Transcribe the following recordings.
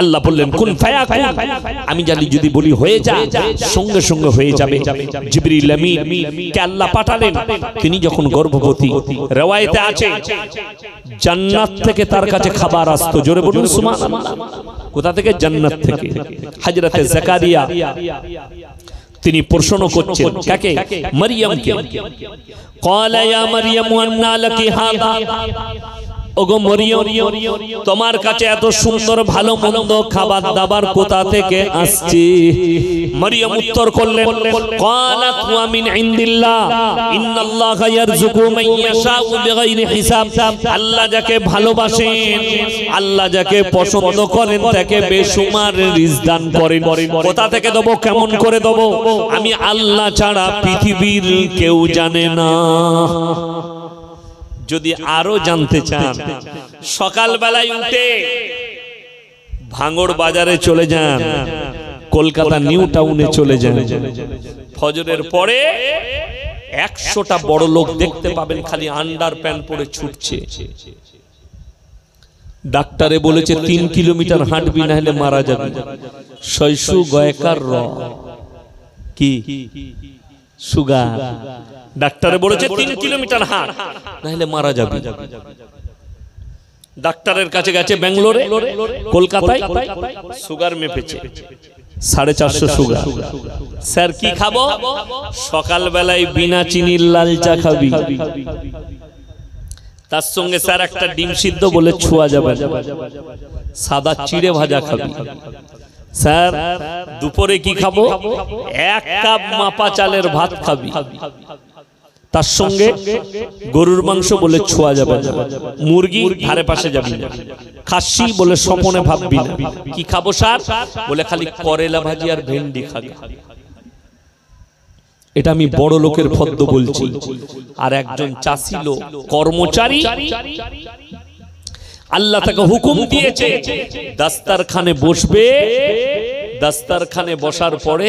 আল্লাহ বললেন কুন ফায়াকুন, আমি জানি যদি বলি হয়ে যা সঙ্গে সঙ্গে হয়ে যাবে। জিবরিল আমিন কে আল্লাহ পাঠালেন, তিনি যখন গর্ভবতী, রওয়ায়েতে আছে জান্নাত থেকে তার কাছে খাবার আসতো। জোরে বলুন সুবহানাল্লাহ। কোথা থেকে? জান্নাত থেকে। হযরতে জাকারিয়া তিনি প্রশ্ন করছেন কাকে? মারইয়ামকে। ক্বালা ইয়া মারইয়াম আন্না লাকি হাযা, ওগো মরিয়ম তোমার কাছে এত সুন্দর ভালো মন্দ খাবার দাবার কোথা থেকে আসছে? মরিয়ম উত্তর করলেন ক্বালাত ওয়া মিন ইনদিল্লাহ ইন্নাল্লাহা ইয়ারযুকু মান ইয়াশাউ বিগাইরি হিসাব। আল্লাহ যাকে ভালোবাসেন, আল্লাহ যাকে পছন্দ করেন তাকে বেশুমার রিজক দান করেন। কোথা থেকে দেব, কেমন করে দেব, আমি আল্লাহ ছাড়া পৃথিবীর কেউ জানে না। যদি আরো জানতে চান, সকাল বেলায় উঠে ভাঙড় বাজারে চলে যান, কলকাতা নিউ টাউনে চলে যান, ফজরের পরে 100টা বড় লোক দেখতে পাবেন খালি আন্ডার প্যান্ট পরে ছুটছে। ডাক্তারে বলেছে 3 কিলোমিটার হাঁটবি না হলে মারা যাবে। শৈশু গয়কার র কি সুগার, ডাক্তারে বলেছে 3 কিলোমিটার হাঁট না হলে মারা যাবে। ডাক্তারের কাছে গেছে বেঙ্গালোরে, কলকাতায়, সুগার মেপেছে 450 সুগার। স্যার কি খাবো? সকাল বেলায় বিনা চিনির লাল চা খাবি, তার সঙ্গে স্যার একটা ডিম সিদ্ধ বলে ছোঁয়া যাবে, সাদা চিড়ে ভাজা খাবি। স্যার দুপুরে কি খাবো? 1 কাপ মাপা চালের ভাত খাবি, তার সঙ্গে গরুর মাংস বলে ছোঁয়া যাবে না, মুরগি ধারে পাশে যাবি না, খাসি বলে স্বপনে ভাববি না। কি খাবো স্যার? বলে খালি করেলা ভাজি আর ভেন্ডি খাবি। এটা আমি বড় লোকের ফদ্দ বলছি। আর একজন চাষি লোক, কর্মচারী, আল্লাহ তাকে হুকুম দিয়েছে দাস্তারখানে বসবে, দাস্তারখানে বসার পরে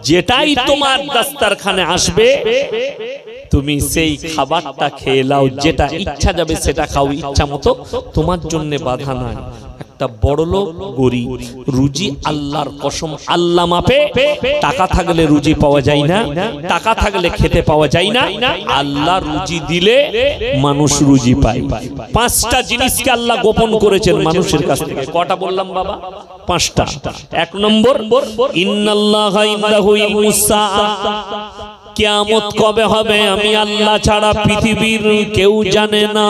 যেটাই তোমার দাস্তারখানে আসবে তুমি সেই খাবারটা খেয়ে নাও, যেটা ইচ্ছা যাবে সেটা খাও ইচ্ছা মতো, তোমার জন্য বাধা নাই। একটা বড় লোক গরিব, রুজি আল্লাহর কসম আল্লাহ মাপে। টাকা থাকলে রুজি পাওয়া যায় না, টাকা থাকলে খেতে পাওয়া যায় না। আল্লাহ রুজি দিলে মানুষ রুজি পায়। 5টা জিনিসকে আল্লাহ গোপন করেছেন মানুষের কাছ থেকে। কটা বললাম বাবা? 5টা। 1 নম্বর, ইন্নাল্লাহা ইনদাহু ইলমুস সাআ, কিয়ামত কবে হবে আমি আল্লাহ ছাড়া পৃথিবীর কেউ জানে না।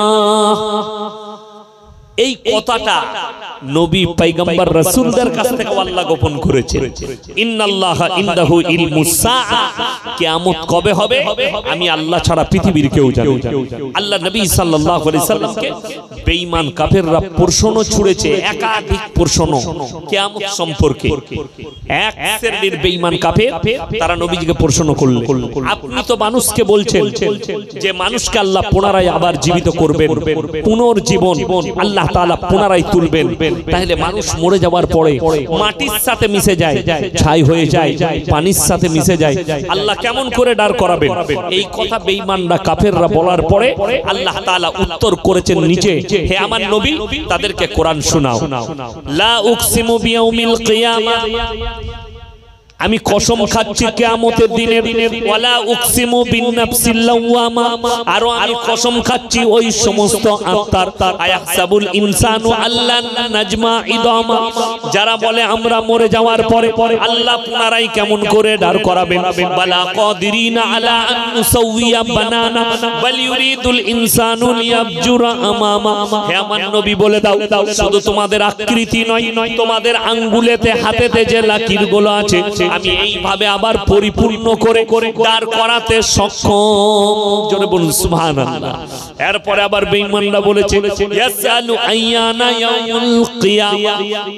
এই কথাটা নবী পয়গম্বর রাসূলদের কাছ থেকে আল্লাহ গোপন করেছে। ইন্নাল্লাহা ইনদাহু ইলমুস সাআ, কিয়ামত কবে হবে আমি আল্লাহ ছাড়া পৃথিবীর কেউ জানে না। আল্লাহ নবী সাল্লাল্লাহু আলাইহি সাল্লামকে বেঈমান কাফেররা প্রশ্ন ছুড়েছে, একাধিক প্রশ্ন কিয়ামত সম্পর্কে। এক শ্রেণীর বেঈমান কাফের তারা নবীজিকে প্রশ্ন করলেন, আপনি তো মানুষকে বলছেন যে মানুষকে আল্লাহ পুনরায় আবার জীবিত করবেন, পুনর্জীবন আল্লাহ তাআলা পুনরায় তুলবেন, তাহলে মানুষ মরে যাওয়ার পরে মাটির সাথে মিশে যায়, ছাই হয়ে যায়, পানির সাথে মিশে যায়, আল্লাহ কেমন করে দাঁড় করাবেন? এই কথা বেঈমানরা কাফেররা বলার পরে আল্লাহ তাআলা উত্তর করেছেন নিচে, হে আমার নবী তাদেরকে কোরআন শোনাও। লা উকসিমু বিয়াউমিল কিয়ামা, আমি কসম খাচ্ছি কিয়ামতের দিনের, ওয়ালা উকসিমু বিন-নাফসিল লাওয়ামা, আর আমি কসম খাচ্ছি ওই সমস্ত আত্মার, আয়াহসাবুল ইনসানু আল্লান নাজমা ইদামা, যারা বলে আমরা মরে যাওয়ার পরে আল্লাহ পুনরায় কেমন করে দাঁড় করাবেন, বালা কাদিরিনা আলা আন নুসাউইয়া বানানা বাল ইউরিদুল ইনসানু লিয়াবজুরা আমামা। হে আমার নবী বলে দাও, শুধু তোমাদের আকৃতি নয়, তোমাদের আঙ্গুলেতে হাতেতে যে লাকিরগুলো আছে আমি এইভাবে আবার পরিপূর্ণ করে দাঁড় করাতে সক্ষম। জোরে বলুন সুবহানাল্লাহ। এরপরে আবার বেঈমানরা বলেছে ইয়াসালু আইয়ানা ইয়াউমুল কিয়ামা,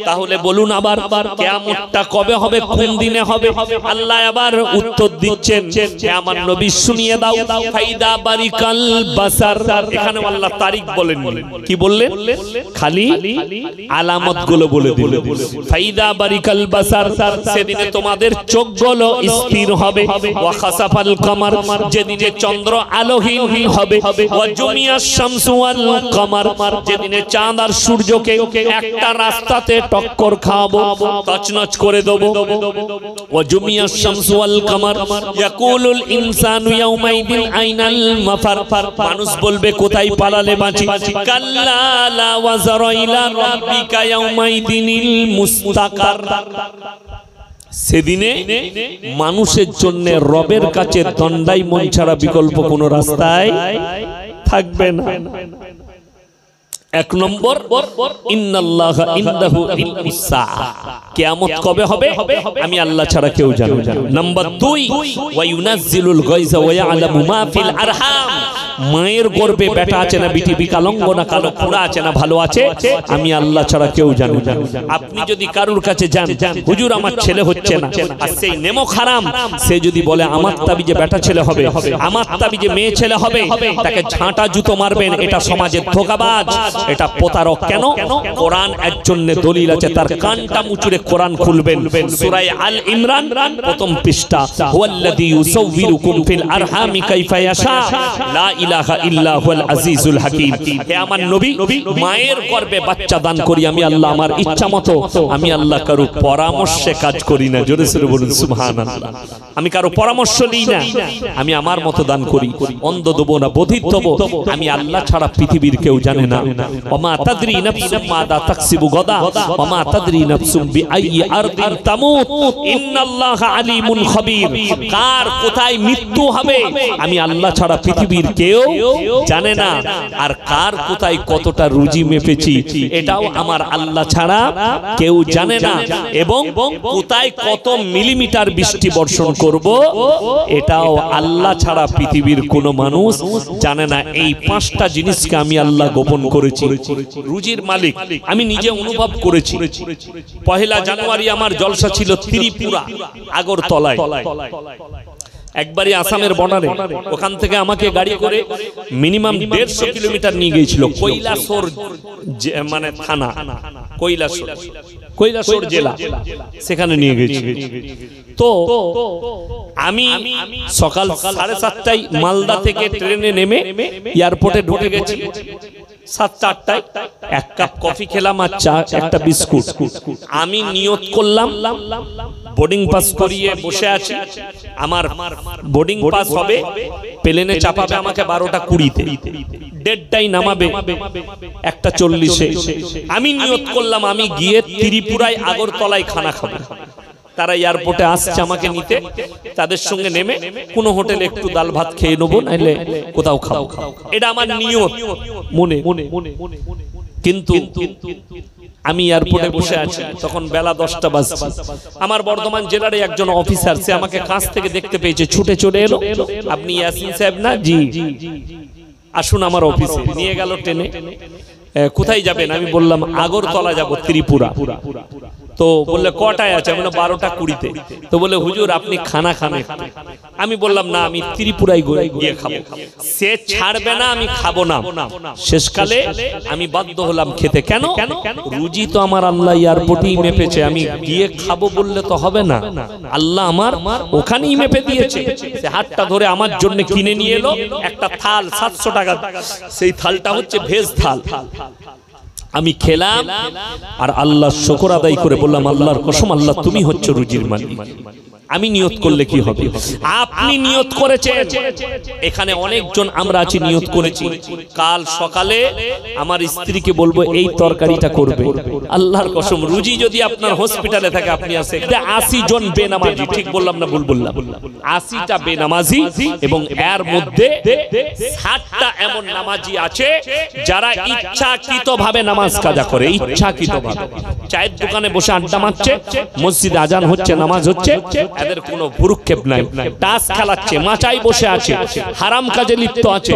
তাহলে বলুন আবার কিয়ামতটা কবে হবে, কোন দিনে হবে? আল্লাহ আবার উত্তর দিচ্ছেন, হে আমার নবী শুনিয়ে দাও, ফাইদা বারিকাল বাসার। এখানে আল্লাহ তারিখ বলেননি, কি বললেন? খালি আলামতগুলো বলে দিলেন। ফাইদা বারিকাল বাসার, সেদিনে তোমাদের তোমাদের চোখগুলো স্থির হবে ওয়া খাসাফাল কমার যেদিনে চন্দ্র আলোহীন হবে ওয়া জুমিয়াশ শামসু ওয়াল কমার যেদিনে চাঁদ আর সূর্যকে একটা রাস্তাতে টক্কর খাওয়াবো তছনছ করে দেব ওয়া জুমিয়াশ শামসু ওয়াল কমার ইয়াকুলুল ইনসানু ইয়াউমাইদিন আইনাল মাফার মানুষ বলবে কোথায় পালালে বাঁচি কাল্লা লা ওয়াজারা ইলা রাব্বিকা ইয়াউমাইদিনিল মুস্তাকার সেদিনে মানুষের জন্য রবের কাছে দণ্ডায়মান ছাড়া বিকল্প কোনো রাস্তায় থাকবে না। এক নম্বর ইন্নাল্লাহা ইনদাহু ইলমুস সাআ কিয়ামত কবে হবে আমি আল্লাহ ছাড়া কেউ জানে না। নাম্বার 2 ওয়া ইউনাজ্জিলুল গায়যা ওয়া ইয়ালামু মা ফিল আরহাম মায়ের গর্ভে বেটা আছে না বিটি বিকলাঙ্গ না কালো পুরা আছে না ভালো আছে আমি আল্লাহ ছাড়া কেউ জানে না। আপনি যদি কারুর কাছে যান হুজুর আমার ছেলে হচ্ছে না আর সেই নেমক হারাম সে যদি বলে আমার তাবিজে বেটা ছেলে হবে আমার তাবিজে মেয়ে ছেলে হবে তাকে ঝাঁটা জুতো মারবেন এটা সমাজের ধোঁকাবাজ এটা প্রতারক। কেন কোরআন এর জন্য দলিল আছে তার কানটা মুচুরে কোরআন খুলবেন সূরা আল ইমরান প্রথম পৃষ্ঠা হুয়াল্লাযী ইউসাউবিরুকুম ফিল আরহামি কাইফা ইয়াশা লা ইলাহা ইল্লা হুয়াল আজিজুল হাকীম। হে আমার নবী মায়ের গর্ভে বাচ্চা দান করি আমি আল্লাহ আমার ইচ্ছা মতো আমি আল্লাহ কারো পরামর্শে কাজ করি না জোরে জোরে বলুন সুবহানাল্লাহ। আমি কারো পরামর্শ নিই না আমি আমার মতো দান করি অন্ধ দেব না বধির দেব আমি আল্লাহ ছাড়া পৃথিবীর কেউ জানে না। ওমা তাদরি নাফসুম মাযা তাকসিবু গাদা ওমা তাদরি নাফসুম বিআইয়ি আরদিন তামুত ইন্নাল্লাহা আলিমুন খাবীর। কার কোথায় মৃত্যু হবে আমি আল্লাহ ছাড়া পৃথিবীর কেউ জানে না আর কার কোথায় কতটা রুজি মেপেছি এটাও আমার আল্লাহ ছাড়া কেউ জানে না এবং কোথায় কত মিলিমিটার বৃষ্টি বর্ষণ করব এটাও আল্লাহ ছাড়া পৃথিবীর কোনো মানুষ জানে না। এই পাঁচটা জিনিসকে আমি আল্লাহ গোপন করেছি। রুজির মালিক আমি নিজে অনুভব করেছি। পহেলা জানুয়ারি আমার জলসা ছিল ত্রিপুরা আগরতলায় একবারই আসামের বর্ডারে ওখান থেকে আমাকে গাড়ি করে মিনিমাম 150 কিলোমিটার নিয়ে গিয়েছিল কৈলাসর মানে থানা কৈলাসর জেলা সেখানে নিয়ে গেছি। তো আমি সকাল 7:30টায় মালদা থেকে ট্রেনে নেমে এয়ারপোর্টে ঢুকে গেছি 7-8টায় এক কাপ কফি খেলাম আর চা একটা বিস্কুট। আমি নিয়ত করলাম বোর্ডিং পাস করিয়ে বসে আছি আমার বোর্ডিং পাস হবে প্লেনে চাপাবে আমাকে 12টা 20-তে 1:30টায় নামাবে 1:40-এ। আমি নিয়ত করলাম আমি গিয়ে ত্রিপুরায় আগরতলায় খানা খাবো। তারা এয়ারপোর্টে আসছে আমাকে নিতে তাদের সঙ্গে নেমে কোনো হোটেলে একটু ডাল ভাত খেয়ে নেবো নাইলে কোথাও খাবো এটা আমার নিয়ত মনে। কিন্তু আমি এয়ারপোর্টে বসে আছি তখন বেলা 10টা বাজছে। আমার বর্ধমান জেলার একজন অফিসার সে আমাকে কাছ থেকে দেখতে পেয়েছে ছুটে চলে এলো আপনি ইয়াসিন সাহেব না জি আসুন আমার অফিসে নিয়ে গেল টেনে। কোথায় যাবেন আমি বললাম আগরতলা যাব ত্রিপুরা। তো বললে কটায় আছে আমি 12টা 20-তে। তো বলে হুজুর আপনি খানা খানে আমি বললাম না আমি ত্রিপুরায় গিয়ে খাবো। সে ছাড়বে না আমি খাবো না। শেষকালে আমি বাধ্য হলাম খেতে। কেন রুজি তো আমার আল্লাহ এয়ারপোর্টেই মেপেছে আমি গিয়ে খাবো বললে তো হবে না আল্লাহ আমার ওখানেই মেপে দিয়েছে। সে হাতটা ধরে আমার জন্য কিনে নিয়ে এলো একটা থাল 700 টাকা সেই থালটা হচ্ছে ভেজ থাল। আমি খেলাম আর আল্লাহর শুকর আদায় করে বললাম আল্লাহর কসম আল্লাহ তুমি হচ্ছে রুজির মালিক। আমি নিয়ত করলে কি হবে আপনি নিয়ত করেছেন এখানে অনেকজন আমরা আছি নিয়ত করেছি কাল সকালে আমার স্ত্রীকে বলবো এই তরকারিটা করবে। আল্লাহর কসম রুজি যদি আপনার হসপিটালে থাকে আপনি আসে 80 জন বেনামাজি ঠিক বললাম না ভুল বললাম 80টা বেনামাজি এবং এর মধ্যে 60টা এমন নামাজি আছে যারা ইচ্ছাকৃতভাবে নামাজ কাজা করে ইচ্ছাকৃতভাবে চায়ের দোকানে বসে আড্ডা মারছে মসজিদে আজান হচ্ছে নামাজ হচ্ছে এদের কোনো ভুরুক্ষেপ নাই টাস খেলাচ্ছে মাচায় বসে আছে হারাম কাজে লিপ্ত আছে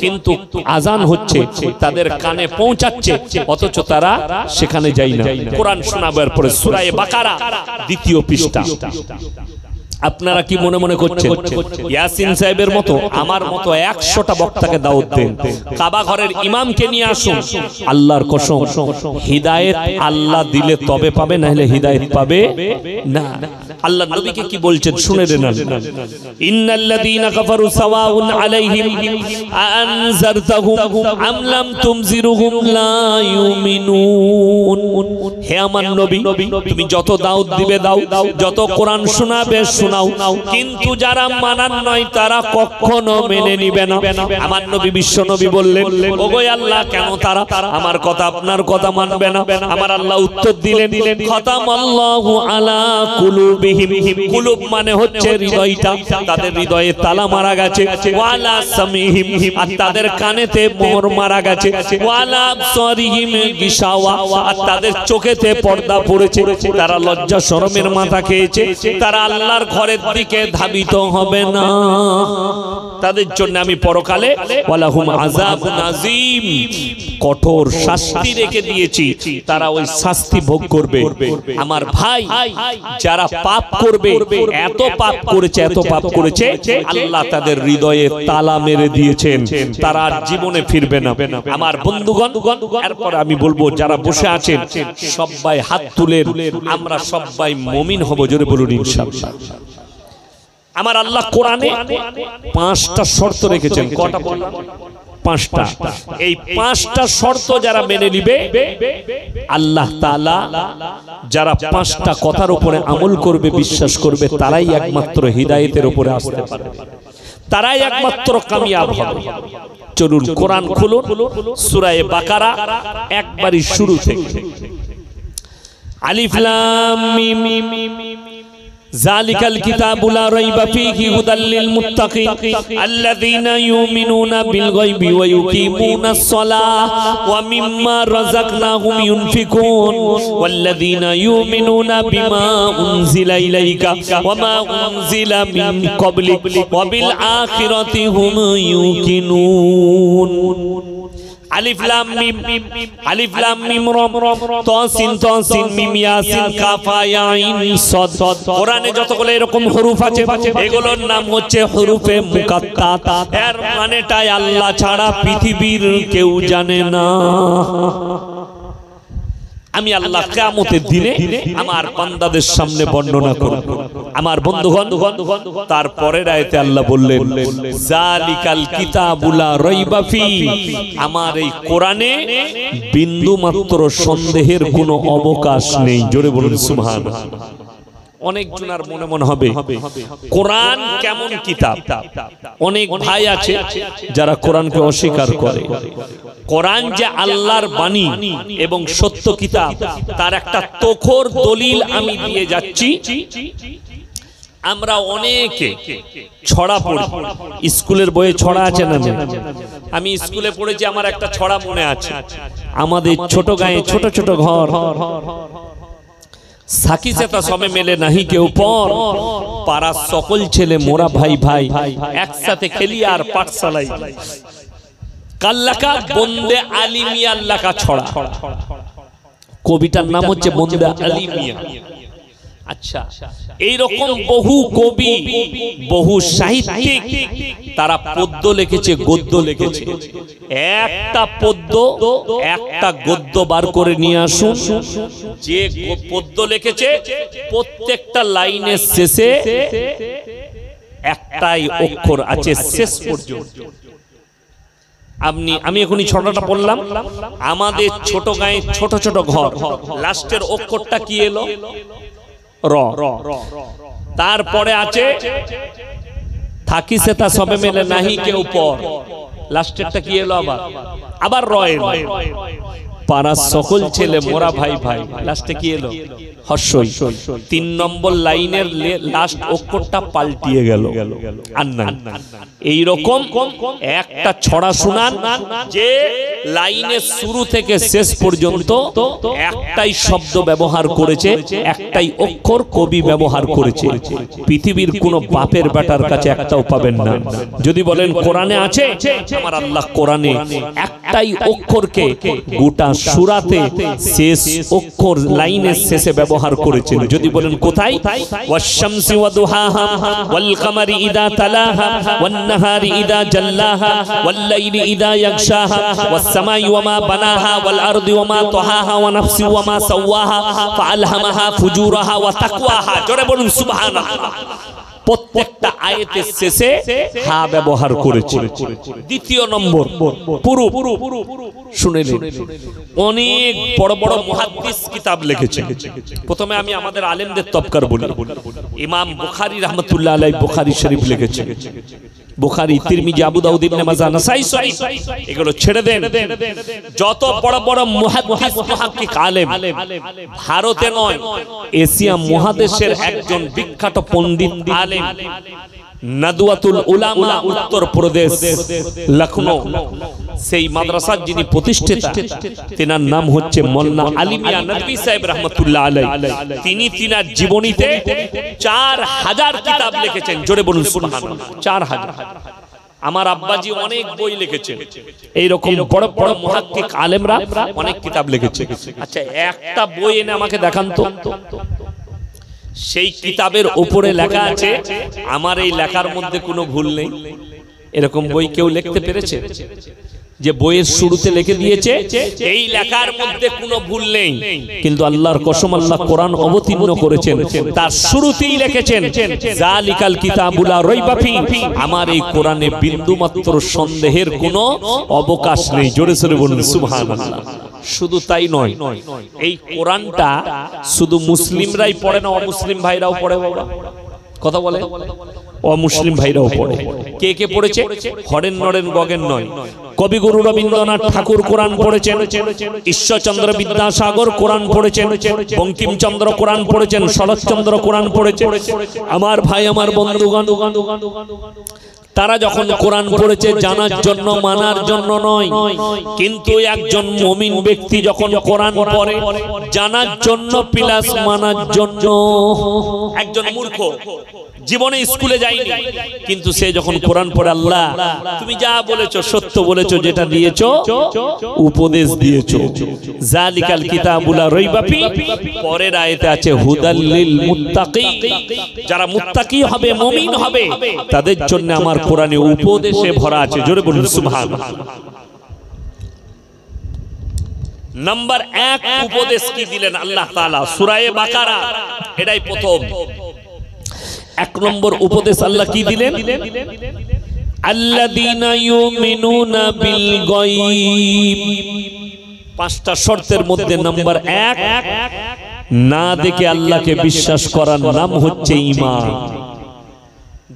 কিন্তু আজান হচ্ছে তাদের কানে পৌঁছাচ্ছে অথচ তারা সেখানে যায় না। কোরআন শোনাবার পরে সূরা বাকারা 2য় পৃষ্ঠা আপনারা কি মনে মনে করছেন ইয়াসিন সাহেবের মতো আমার মতো 100টা বক্তাকে দাওয়াত দেন, কাবা ঘরের ইমামকে নিয়ে আসুন, আল্লাহর কসম হিদায়াত আল্লাহ দিলে তবে পাবে, না হলে হিদায়াত পাবে না। আল্লাহর নবীকে কি বলছেন শুনে নেন, ইন্নাল্লাযীনা কাফারু সাওয়াউন আলাইহিম আনজারতাহুম আম লাম তুমজিরুহুম লা ইউমিনুন। হে আমার নবী, তুমি যত দাওয়াত দিবে দাও, যত কোরআন শোনাবে শোনাও, কিন্তু যারা মানার নয় তারা কখনো মেনে নিবে না। আমার নবী বিশ্ব নবী বললেন, ওগো আল্লাহ কেন তারা আমার কথা আপনার কথা মানবে না? আমার আল্লাহ উত্তর দিলেন, খাতামাল্লাহু আলা কুলুবিহিম, কুলুব মানে হচ্ছে হৃদয়টা, তাদের হৃদয়ে তালা মারা গেছে, ওয়ালা সামিহিম, আর তাদের কানেতে মোহর মারা গেছে, ওয়ালা আবসারিহিম গিশাওয়া, আর তাদের চোখেতে পর্দা পড়েছে, তারা লজ্জা শরমের মাথা খেয়েছে, তারা আল্লাহর ঘরের দিকে ধাবিত হবে না। তাদের জন্য আমি পরকালে ওয়ালাহুম আযাবুন আযীম, কঠোর শাস্তি রেখে দিয়েছি, তারা ওই শাস্তি ভোগ করবে। আমার ভাই, যারা পাপ করবে, এত পাপ করেছে, এত পাপ করেছে, আল্লাহ তাদের হৃদয়ে তালা মেরে দিয়েছেন, তারা আর জীবনে ফিরবে না। আমার বন্ধুগণ, এরপর আমি বলবো যারা বসে আছেন সবাই হাত তুলেন, আমরা সবাই মুমিন হব, জোরে বলুন ইনশাআল্লাহ। আমার আল্লাহ কোরআনে 5টা শর্ত রেখেছেন। কটা বললাম? 5টা। এই 5টা শর্ত যারা মেনে নিবে, আল্লাহ তাআলা যারা 5টা কথার উপরে আমল করবে, বিশ্বাস করবে, তারাই একমাত্র হিদায়াতের উপরে আসতে পারবে, তারাই একমাত্র কামিয়াব হবে। চলুন কোরআন খুলুন, সূরা বাকারা একবারই শুরু থেকে। আলিফ লাম মিম, যালিকাল কিতাবু লা রাইবা ফীহি হুদাল লিল মুত্তাকিন আল্লাযীনা ইউমিনুনা বিল গায়বি ওয়া ইউকিমুনাস সালাহ ওয়া মিম্মা রাযাকনাহুম ইউনফিকুন ওয়াল্লাযীনা ইউমিনুনা বিমা উনজিলা ইলাইকা ওয়া মা উনজিলা মিন ক্বাবলিক ওয়া বিল আখিরাতি হুম ইউকিনুন। আলিফ লাম মিম, আলিফ লাম মিম র, তাসিন তাসিন মিম ইয়াসিন কাফ ইয়া আইন সাদ। কোরআনে যতগুলো এরকম হরফ আছে, এগুলোর নাম হচ্ছে হরফে মুকাত্তাত। এর মানেটাই আল্লাহ ছাড়া পৃথিবীর কেউ জানে না। আমি আল্লাহ কিয়ামতের দিনে আমার বান্দাদের সামনে বর্ণনা করব। আমার বন্ধুগণ, তারপরের আয়াতে আল্লাহ বললেন, যালিকাল কিতাবু লা রাইবা ফি, আমার এই কোরআনে বিন্দু মাত্র সন্দেহের কোনো অবকাশ নেই। জোরে বলুন সুবহানাল্লাহ। অনেক জনের মনে হবে কোরআন কেমন কিতাব। অনেক ভাই আছে যারা কোরআনকে অস্বীকার করে। কোরআন যে আল্লাহর বাণী এবং সত্য কিতাব, তার একটা তোখর দলিল আমি দিয়ে যাচ্ছি। আমরা অনেকে ছড়া পড়ি, স্কুলের বইয়ে ছড়া আছে না? আমি স্কুলে পড়েছি, আমার একটা ছড়া মনে আছে। আমাদের ছোট গায়ে ছোট ছোট ঘর, সাকি সেতা সবে মেলে নাহি কেউ পর, পাড়ার সকল ছেলে মোরা ভাই ভাই, একসাথে খেলি আর পাঠশালাই। কাল্লাকা বন্দে আলিমিয়া আল্লাকা ছড়া। কবিতার নাম হচ্ছে বন্দে আলিমিয়া। আচ্ছা, এইরকম বহু কবি, বহু সাহিত্যিক তারা পদ্য লিখেছে, গদ্য লিখেছে। একটা পদ্য, একটা গদ্য বার করে নিয়ে আসুন। যে পদ্য লিখেছে প্রত্যেকটা লাইনের শেষে একটাই অক্ষর আছে শেষ পর্যন্ত। আমি এখনই ছড়াটা পড়লাম। আমাদের ছোট গায়ে ছোট ছোট ঘর, লাস্টের অক্ষরটা কি এলো? র। তারপরে আছে থাকি সেতা সবে মেলে নাহি কেউ পর, লাস্টেরটা কি এলো? আবার র এলো। পাড়ার সকল ছেলে মোরা ভাই ভাই, লাস্টে কি এলো? হর্ষই। 3 নম্বর লাইনের লাস্ট অক্ষরটা পাল্টিয়ে গেল আর না। এইরকম একটা ছড়া শুনান যে লাইনের শুরু থেকে শেষ পর্যন্ত একটাই শব্দ ব্যবহার করেছে, একটাই অক্ষর কবি ব্যবহার করেছে। পৃথিবীর কোন বাপের বেটার কাছে একটাও পাবেন না। যদি বলেন কোরআনে আছে, আমার আল্লাহ কোরআনে একটাই অক্ষরকে গোটা সূরাতে শেষ অক্ষর লাইনের শেষে ব্যবহার করেছেন। যদি বলেন কোথায়, ওয়াশ-শামসি ওয়া দুহাহা ওয়াল কামারি ইযা তালাহা ওয়ান নাহারি ইযা জাল্লাহা ওয়াল লাইলি ইযা ইয়াগশাহা ওয়াস সামাই ওয়া মা বানাহা ওয়াল আরদি ওয়া মা তাহাহা ওয়া নাফসি ওয়া মা সাওয়াহা ফাআলহামাহা ফুজুরাহা ওয়া তাকওয়াহা। জোরে বলুন সুবহানাল্লাহ। প্রত্যেকটা আয়াতের শেষে হা ব্যবহার করেছে। দ্বিতীয় নম্বর, পুরো শুনেলেন, অনেক বড় বড় মুহাদ্দিস কিতাব লিখেছেন। প্রথমে আমি আমাদের আলেমদের তবকার বলি। ইমাম বুখারী রাহমাতুল্লাহ আলাইহি বুখারী শরীফ লিখেছেন। বুখারী, তিরমিজি, আবু দাউদ, ইবনে মাজাহ, নাসাই শরীফ, এগুলো ছেড়ে দেন। যত বড় বড় মুহাদ্দিস মুহাক্কিক আলেম, ভারতে নয় এশিয়া মহাদেশের একজন বিখ্যাত পণ্ডিত আলেম, নাদওয়াতুল উলামা, উত্তর প্রদেশ, লখনউ, সেই মাদ্রাসার যিনি প্রতিষ্ঠাতা, তিনার নাম হচ্ছে মোল্লা আলী মিয়া নদভী সাহেব রাহমাতুল্লাহ আলাইহি। তিনি তিনার জীবনীতে 4000 কিতাব লিখেছেন। জোরে বলুন সুবহানাল্লাহ। 4000। আমার আব্বাজি অনেক বই লিখেছেন। এইরকম বড় বড় মুহাক্কিক আলেমরা অনেক কিতাব লিখেছে। আচ্ছা, একটা বই এনে আমাকে দেখান তো, সেই কিতাবের উপরে লেখা আছে আমার এই লেখার মধ্যে কোনো ভুল নেই। এরকম বই কেউ লিখতে পেরেছে যে বইয়ের শুরুতে লিখে দিয়েছে এই লেখার মধ্যে কোনো ভুল নেই, কিন্তু আল্লাহর কসম আল্লাহ কোরআন অবতীর্ণ করেছেন, তার শুরুতেই লিখেছেন যালিকাল কিতাবুল লা রাইবা ফি, আমার এই কোরআনে বিন্দুমাত্র সন্দেহের কোনো অবকাশ নেই। জোরে জোরে বলুন সুবহানাল্লাহ। শুধু তাই নয়, এই কোরআনটা শুধু মুসলিমরাই পড়ে না, অমুসলিম ভাইরাও পড়ে। বাবা কথা বলে, অমুসলিম ভাইরাও পড়ে। কে কে পড়েছে? হরেন নরেন গগেন নয়। কবিগুরু রবীন্দ্রনাথ ঠাকুর কোরআন পড়েছেন, ঈশ্বরচন্দ্র বিদ্যাসাগর কোরআন পড়েছেন, বঙ্কিমচন্দ্র কোরআন পড়েছেন, শরৎচন্দ্র কোরআন পড়েছেন। আমার ভাই, আমার বন্ধুগণ, তারা যখন কোরআন পড়েছে জানার জন্য, মানার জন্য নয়। কিন্তু একজন মুমিন ব্যক্তি যখন কোরআন পড়ে জানার জন্য প্লাস মানার জন্য। একজন মূর্খ জীবনে স্কুলে যায়নি, কিন্তু সে যখন কোরআন পড়ে, আল্লাহ তুমি যা বলেছো সত্য বলেছো, যেটা দিয়েছো উপদেশ দিয়েছো, যালিকাল কিতাবুল লা রাইবা ফি, পরের আয়াতে আছে হুদাল লিল মুত্তাকিন, যারা মুত্তাকি হবে, মুমিন হবে, তাদের জন্য আমার কোরআনে উপদেশে ভরা আছে। জোরে বলুন সুবহানাল্লাহ। নাম্বার 1 উপদেশ কি দিলেন আল্লাহ তাআলা? সূরা বাকারা, এটাই প্রথম। 1 নম্বর উপদেশ আল্লাহ কি দিলেন? আল্লাযীনা ইউমিনুনা বিল গায়ব। 5টা শর্তের মধ্যে নাম্বার 1, না দেখে আল্লাহকে বিশ্বাস করার নাম হচ্ছে ঈমান।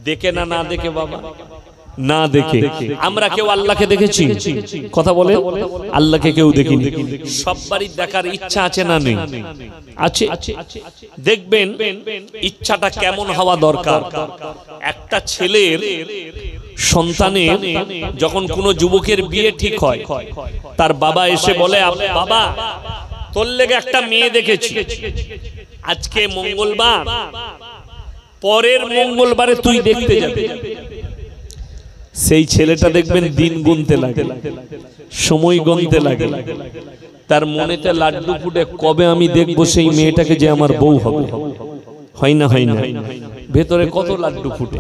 দেখে না, না দেখে বাবা, না দেখে। আমরা কেউ আল্লাহকে দেখেছি? কথা বলে, আল্লাহকে কেউ দেখিনি। সবারই দেখার ইচ্ছা আছে না নেই? আছে। দেখবেন ইচ্ছাটা কেমন হওয়া দরকার। একটা ছেলের সন্তানের যখন কোনো যুবকের বিয়ে ঠিক হয়, তার বাবা এসে বলে, বাবা তোর লেগে একটা মেয়ে দেখেছি, আজকে মঙ্গলবার, পরের মঙ্গলবারে তুই দেখতে যাবি। সেই ছেলেটা দেখবেন দিন গুনতে লাগে, সময় গুনতে লাগে, তার মনেতে লাড্ডু ফুটে, কবে আমি দেখবো সেই মেয়েটাকে যে আমার বউ হবে। হয় না, হয় না? ভেতরে কত লাড্ডু ফুটে।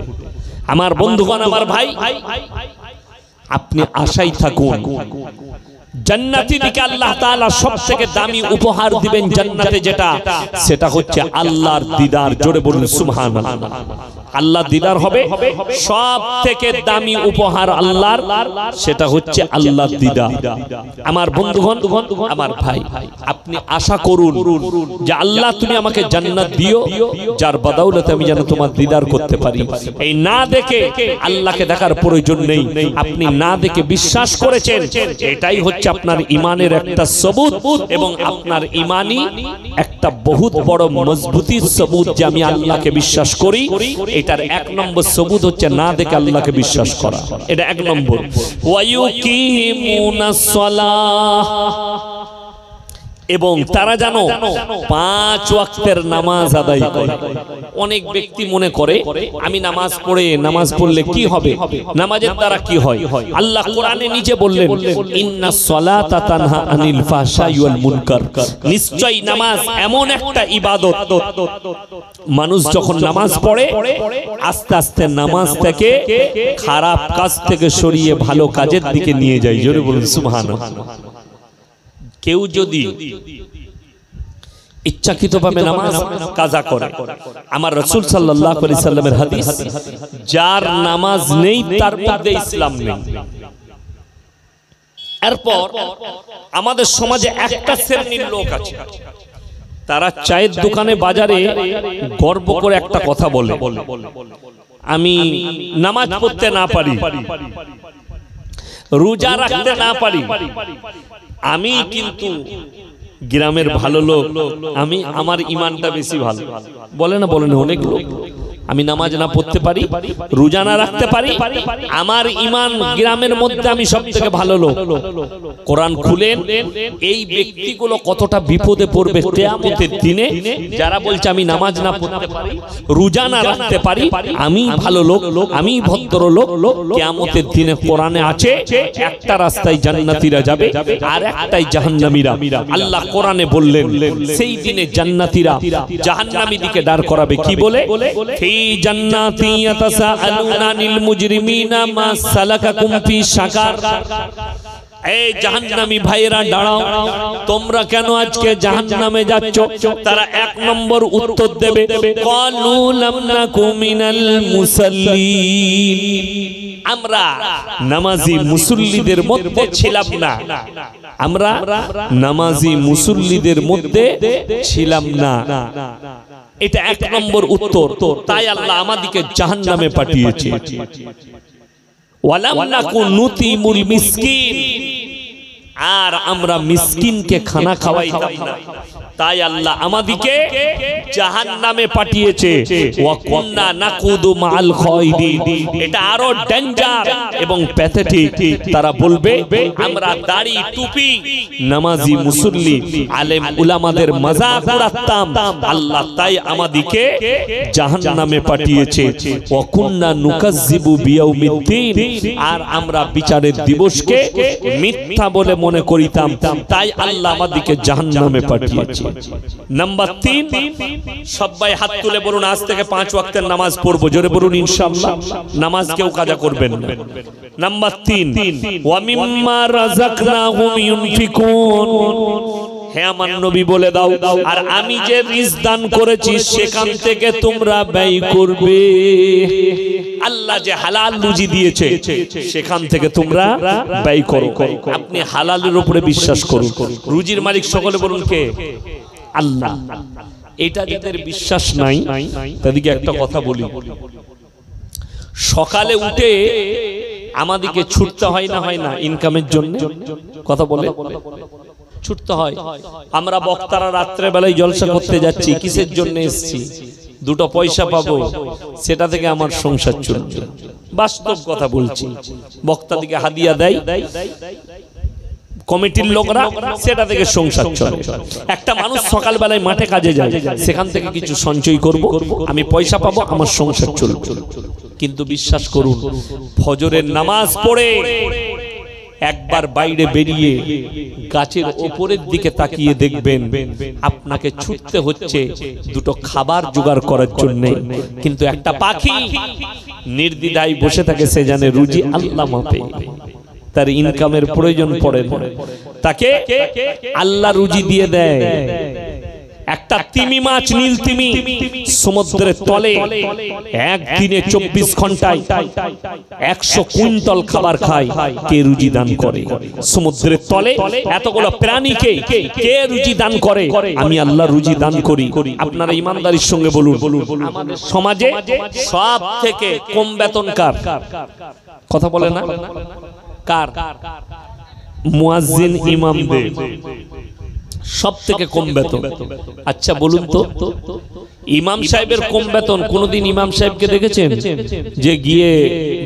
আমার বন্ধুগণ, আমার ভাই, আপনি আশায় থাকুন। জান্নাতি দিকে আল্লাহ তাআলা সবথেকে দামি উপহার দিবেন জান্নাতে, যেটা সেটা হচ্ছে আল্লাহর দিদার। জোরে বলুন সুবহানাল্লাহ। আল্লাহ দিদার হবে সবথেকে দামি উপহার আল্লাহর, সেটা হচ্ছে আল্লাহর দিদার। আমার বন্ধুগণ, আমার ভাই, আপনি আশা করুন যে আল্লাহ তুমি আমাকে জান্নাত দিও, যার বদৌলতে আমি যেন তোমার দিদার করতে পারি। এই না দেখে আল্লাহকে দেখার প্রয়োজন নেই, আপনি না দেখে বিশ্বাস করেছেন, এটাই হচ্ছে আপনার ইমানের একটা সবুত, এবং আপনার ইমানই একটা বহুত বড় মজবুতির সবুত যে আমি আল্লাহকে বিশ্বাস করি। এটার 1 নম্বর সবুত হচ্ছে না দেখে আল্লাহকে বিশ্বাস করা। এটা 1 নম্বর। ওয়ায়ুকিমুনাস সালাহ, এবং তারা জানো 5 ওয়াক্তের নামাজ আদায় করে। অনেক ব্যক্তি মনে করে আমি নামাজ পড়লে কি হবে, নামাজের দ্বারা কি হয়। আল্লাহ কোরআনে নিজে বললেন ইন্নাস সালাতা তানহা আনিল ফাহশাই ওয়াল মুনকার, নিশ্চয়ই নামাজ এমন একটা ইবাদত, মানুষ যখন নামাজ পড়ে আস্তে আস্তে নামাজ থেকে খারাপ কাজ থেকে সরিয়ে ভালো কাজের দিকে নিয়ে যায়। জোরে বলুন সুবহানাল্লাহ। কেউ যদি ইচ্ছাকৃতভাবে নামাজ কাজা করে, আমার রাসূল সাল্লাল্লাহু আলাইহি সাল্লামের হাদিস, যার নামাজ নেই তার মধ্যে ইসলাম নেই। এরপর আমাদের সমাজে একটা শ্রেণীর লোক আছে, তারা চায়ের দোকানে বাজারে গর্ব করে একটা কথা বলে, আমি নামাজ পড়তে না পারি, রোজা রাখতে না পারি, আমি কিন্তু গ্রামের ভালো লোক, আমার ঈমানটা বেশি ভালো। বলে না অনেক লোক, আমি নামাজ না পড়তে পারি, রোজা না রাখতে পারি, আমার ঈমান গ্রামের মধ্যে আমি সবথেকে ভালো লোক। কোরআন খুলেন, এই ব্যক্তিগুলো কতটা বিপদে পড়বে কিয়ামতের দিনে। যারা বলছে আমি নামাজ না পড়তে পারি, রোজা না রাখতে পারি, আমি ভালো লোক, আমি ভদ্র লোক, কিয়ামতের দিনে কোরআনে আছে একটা রাস্তায় জান্নাতীরা যাবে আর একটাই জাহান্নামীরা। আল্লাহ কোরআনে বললেন সেই দিনে জান্নাতীরা জাহান্নামী দিকে দাঁড় করাবে কি বলে, জান্নাতি ইয়াতাসাআলুনা আনিল মুজরিমিনা মা সালাকাকুম ফি সাকার। এই জাহান্নামী ভাইরা দাঁড়াও, তোমরা কেন আজকে জাহান্নামে যাচ্ছ? তারা 1 নম্বর উত্তর দেবে, ক্বালু লাম নাকু মিনাল মুসাল্লিন, আমরা নামাজি মুসল্লিদের মধ্যে ছিলাম না, আমরা নামাজি মুসল্লিদের মধ্যে ছিলাম না। এটা 1 নম্বর উত্তর। তাই আল্লাহ আমাদেরকে জাহান্নামে পাঠিয়েছে। ওয়ালাম নাকু নুতিমুল মিসকিন, আর আমরা মিসকিনকে খানা খাওয়াইতাম না, তাই আল্লাহ আমাদেরকে জাহান্নামে পাঠিয়েছে। ওয়া কুননা নাকুদু মাআল খায়দিন, এটা আরো ডেঞ্জার এবং প্যাথেটিক। তারা বলবে আমরা দাড়ি টুপি নামাজি মুসল্লি আলেম উলামাদের মজাক উড়াতাম, আল্লাহ তাই আমাদেরকে জাহান্নামে পাঠিয়েছে। ওয়া কুননা নুকাজ্জিবু বিয়াউমিদ্দিন, আর আমরা বিচারের দিবসকে মিথ্যা বলে মনে করিতাম, তাই আল্লাহ আমাদেরকে জাহান্নামে পাঠিয়েছে। নাম্বার 3, সবাই হাত তুলে বলুন আজ থেকে 5 ওয়াক্তের নামাজ পড়বো। জোরে বলুন ইনশাআল্লাহ, নামাজ কেউ কাজা করবেন না। নাম্বার 3, ওয়া মিম্মা রাযাকনাহুম ইউনফিকুন, হে আমার নবী বলে দাও, আর আমি যে রিজক দান করেছি সেখান থেকে তোমরা ব্যয় করবে। আল্লাহ যে হালাল রুজি দিয়েছে সেখান থেকে তোমরা ব্যয় করো। আপনি হালালের উপরে বিশ্বাস করুন। রুজির মালিক সকলে বলুন কে? আল্লাহ। এটা যাদের বিশ্বাস নাই তাদেরকে একটা কথা বলি, সকালে উঠে আমাদেরকে ছুটতে হয় না ইনকামের জন্য? কথা বলে ছুটতে হয়। আমরা বক্তারা রাত্রে বেলায় জলসা করতে যাচ্ছি, কিসের জন্য এসেছি? 2 পয়সা পাবো, সেটা থেকে আমার সংসার চলবে। বাস্তব কথা বলছি। বক্তাদিকে হাদিয়া দেয় কমিটির লোকরা, সেটা থেকে সংসার চলে। একটা মানুষ সকাল বেলায় মাঠে কাজে যায়, সেখান থেকে কিছু সঞ্চয় করব, আমি পয়সা পাবো, আমার সংসার চলবে। কিন্তু বিশ্বাস করুন, ফজরের নামাজ পড়ে একবার বাইরে বেরিয়ে গাছের উপরের দিকে তাকিয়ে দেখবেন আপনাকে ছুটতে হচ্ছে 2 খাবার জোগাড় করার জন্য, কিন্তু একটা পাখি নির্দ্বিধায় বসে থাকে, সে জানে রুজি আল্লাহ মাপে, তার ইনকামের প্রয়োজন পড়ে না, তাকে আল্লাহ রুজি দিয়ে দেয়। একটা তিমি মাছ, নীল তিমি, সমুদ্রের তলে একদিনে 24 ঘন্টায় 100 কুইন্টাল খাবার খায়। কে রুজি দান করে? সমুদ্রের তলে এতগুলো প্রাণীকে কে রুজি দান করে? আমি আল্লাহ রুজি দান করি। আপনারা ইমানদারির সঙ্গে বলুন, আমাদের সমাজে সব থেকে কম বেতন কার? কথা বলে না কার? মুয়াজ্জিন ইমামদের সব থেকে কম বেতন। আচ্ছা বলুন তো, ইমাম সাহেবের কম বেতন? কোনদিন ইমাম সাহেবকে দেখেছেন যে গিয়ে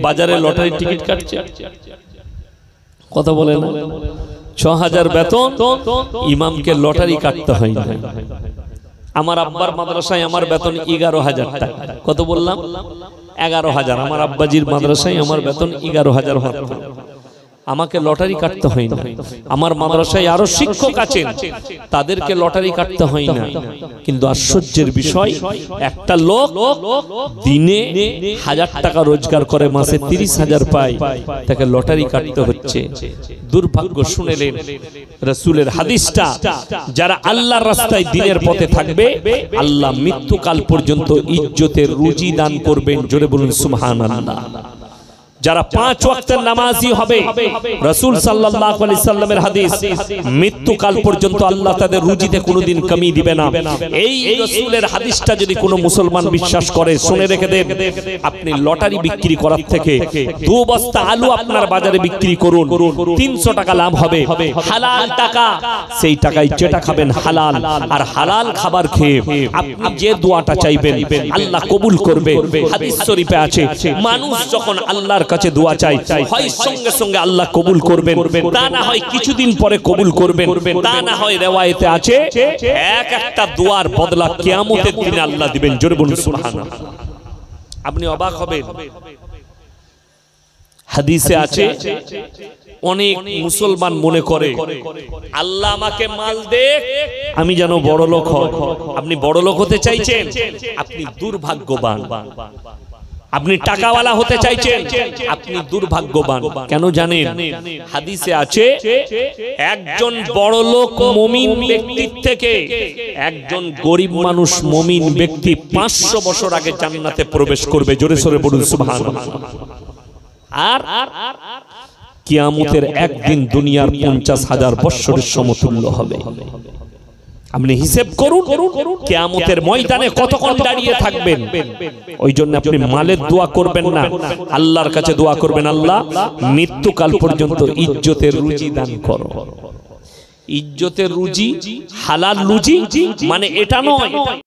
বাজারে লটারির টিকিট কাটছে? কথা বলে না। 6000 বেতন, ইমামকে লটারি কাটতে হয় না। আমার আব্বার মাদ্রাসায় আমার বেতন 11000 টাকা। কত বললাম? 11000। আমার আব্বাজির মাদ্রাসায় আমার বেতন 11000 হতো। আমাকে লটারি কাটতে হয় না। আমার মাদ্রাসায় আরো শিক্ষক আছেন, তাদেরকে লটারি কাটতে হয় না। কিন্তু আশ্চর্যের বিষয়, একটা লোক দিনে 1000 টাকা রোজগার করে, মাসে 30,000 পায়, তাকে লটারি কাটতে হচ্ছে। দুর্ভাগ্য। শুনেলেন রাসূলের হাদিসটা, যারা আল্লাহর রাস্তায় দিনের পথে থাকবে, আল্লাহ মৃত্যুকাল পর্যন্ত ইজ্জতের রুজি দান করবেন। জোরে বলুন সুবহানাল্লাহ। যারা 5 ওয়াক্তের নামাজি হবে, রাসূল সাল্লাল্লাহু আলাইহি সাল্লামের হাদিস, মৃত্যুকাল পর্যন্ত আল্লাহ তাদের রুজিতে কোনোদিন কমি দিবে না। এই রাসূলের হাদিসটা যদি কোনো মুসলমান বিশ্বাস করে, শুনে রেখে দেন, আপনি লটারি বিক্রি করার থেকে 2 বস্তা আলু আপনার বাজারে বিক্রি করুন, 300 টাকা লাভ হবে। হালাল টাকা, সেই টাকায় যেটা খাবেন হালাল, আর হালাল খাবার খেয়ে আপনি যে দোয়াটা চাইবেন আল্লাহ কবুল করবে। হাদিস শরীফে আছে, মানুষ যখন আল্লাহর কাছে দোয়া চাই, হয় সঙ্গে সঙ্গে আল্লাহ কবুল করবেন, তা না হয় কিছুদিন পরে কবুল করবেন, তা না হয় রিওয়ায়েতে আছে এক একটা দোয়ার বদলা কিয়ামতের দিনে আল্লাহ দিবেন। জোরে বলুন সুবহানাল্লাহ। আপনি অবাক হবেন। হাদিসে আছে, অনেক মুসলমান মনে করে আল্লাহ আমাকে মাল দে, আমি যেন বড় লোক হই। আপনি বড় লোক হতে চাইছেন, আপনি দুর্ভাগ্যবান। আপনি টাকাওয়ালা হতে চাইছেন, আপনি দুর্ভাগ্যবান। কেন জানেন? হাদিসে আছে, একজন বড় লোক মুমিন ব্যক্তির থেকে একজন গরিব মানুষ মুমিন ব্যক্তি 500 বছর আগে জান্নাতে প্রবেশ করবে। জোরে সোরে বলুন সুবহানাল্লাহ। আর কিয়ামতের একদিন দুনিয়ার 50,000 বছরের সমতুল্য হবে। আপনি হিসাব করুন, কিয়ামতের ময়দানে কতক্ষণ দাঁড়িয়ে থাকবেন। ওই জন্য আপনি মালের দোয়া করবেন না, আল্লাহর কাছে দোয়া করবেন, আল্লাহ মৃত্যুকাল পর্যন্ত ইজ্জতের রুজি দান করো। ইজ্জতের রুজি, হালাল রুজি মানে এটা নয়